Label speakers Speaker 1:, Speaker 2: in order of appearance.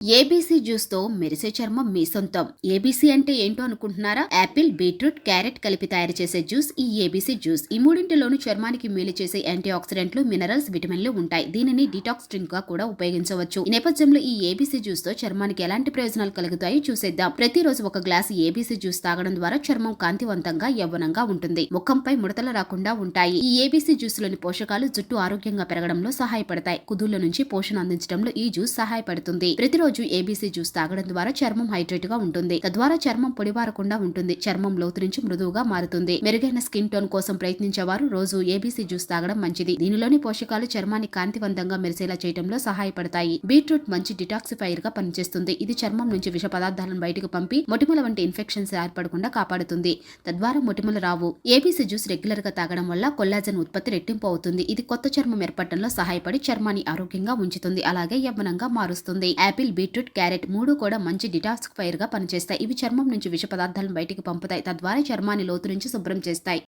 Speaker 1: ABC juice తో మెరిసే చర్మం మీ సొంతం. ఏబీసీ అంటే ఏంటో అనుకుంటున్నారా? యాపిల్, బీట్రూట్, క్యారెట్ కలిపి తయారు చేసే జ్యూస్ ఈ ఏబీసీ జ్యూస్. ఈ మూడింటిలోనూ చర్మానికి మేలు చేసే యాంటీ ఆక్సిడెంట్లు, మినరల్స్, విటమిన్లు ఉంటాయి. దీనిని డిటాక్స్ డ్రింక్ గా కూడా ఉపయోగించవచ్చు. ఈ నేపథ్యంలో ఈ ఏబీసీ జ్యూస్ తో చర్మానికి ఎలాంటి ప్రయోజనాలు కలుగుతాయో చూసేద్దాం. ప్రతిరోజు ఒక గ్లాసు ఏబీసీ జ్యూస్ తాగడం ద్వారా చర్మం కాంతివంతంగా, యవ్వనంగా ఉంటుంది. ముఖంపై ముడతలు రాకుండా ఉంటాయి. ఈ ఏబీసీ జ్యూస్ లోని పోషకాలు జుట్టు ఆరోగ్యంగా పెరగడంలో సహాయపడతాయి. కుదుళ్ల నుంచి పోషణ అందించడంలో ఈ జ్యూస్ సహాయపడుతుంది. ప్రతిరోజు ఏబీసీ జ్యూస్ తాగడం ద్వారా చర్మం హైడ్రేట్ గా ఉంటుంది. తద్వారా చర్మం పొడిబారకుండా ఉంటుంది. చర్మం లోతు నుంచి మృదువుగా మారుతుంది. మెరుగైన స్కిన్ టోన్ కోసం ప్రయత్నించేవారు రోజు ఏబీసీ జ్యూస్ తాగడం మంచిది. దీనిలోని పోషకాలు చర్మాన్ని కాంతివంతంగా మెరిసేలా చేయడంలో సహాయపడతాయి. బీట్రూట్ మంచి డిటాక్సిఫైర్ గా పనిచేస్తుంది. ఇది చర్మం నుంచి విష పదార్థాలను బయటకు పంపి మొటిమల వంటి ఇన్ఫెక్షన్స్ ఏర్పడకుండా కాపాడుతుంది. తద్వారా మొటిమలు రావు. ఏబీసీ జ్యూస్ రెగ్యులర్ గా తాగడం వల్ల కొల్లాజెన్ ఉత్పత్తి రెట్టింపు అవుతుంది. ఇది కొత్త చర్మం ఏర్పడటంలో సహాయపడి చర్మాన్ని ఆరోగ్యంగా ఉంచుతుంది. అలాగే యవ్వనంగా మారుస్తుంది. యాపిల్, బీట్రూట్, క్యారెట్ మూడు కూడా మంచి డిటాక్సిఫైర్ గా పనిచేస్తాయి. ఇవి చర్మం నుంచి విష పదార్థాలను బయటికి పంపుతాయి. తద్వారా చర్మాన్ని లోతు నుంచి శుభ్రం చేస్తాయి.